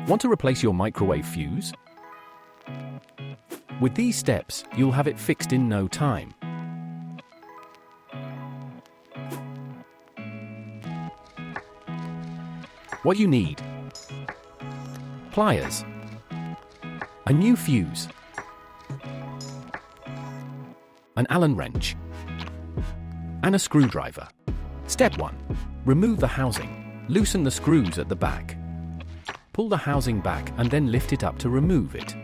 Want to replace your microwave fuse? With these steps, you'll have it fixed in no time. What you need: pliers, a new fuse, an Allen wrench, and a screwdriver. Step 1. Remove the housing. Loosen the screws at the back. Pull the housing back and then lift it up to remove it.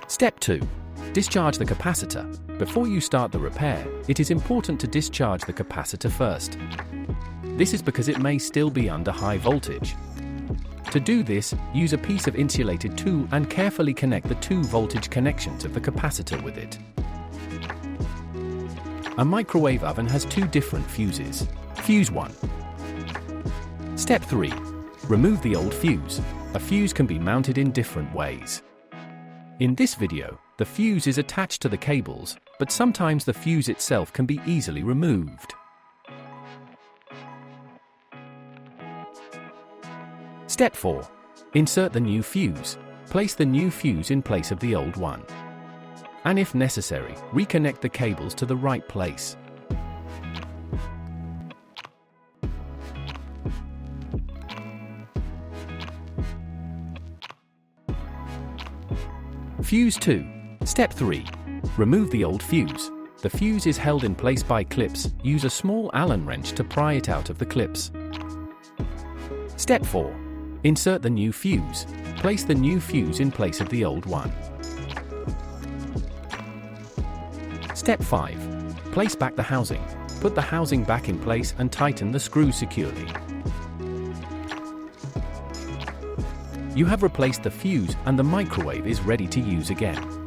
Step 2. Discharge the capacitor. Before you start the repair, it is important to discharge the capacitor first. This is because it may still be under high voltage. To do this, use a piece of insulated tool and carefully connect the two voltage connections of the capacitor with it. A microwave oven has two different fuses. Fuse 1. Step 3. Remove the old fuse. A fuse can be mounted in different ways. In this video, the fuse is attached to the cables, but sometimes the fuse itself can be easily removed. Step 4. Insert the new fuse. Place the new fuse in place of the old one. And if necessary, reconnect the cables to the right place. Fuse 2. Step 3. Remove the old fuse. The fuse is held in place by clips. Use a small Allen wrench to pry it out of the clips. Step 4. Insert the new fuse. Place the new fuse in place of the old one. Step 5. Place back the housing. Put the housing back in place and tighten the screws securely. You have replaced the fuse and the microwave is ready to use again.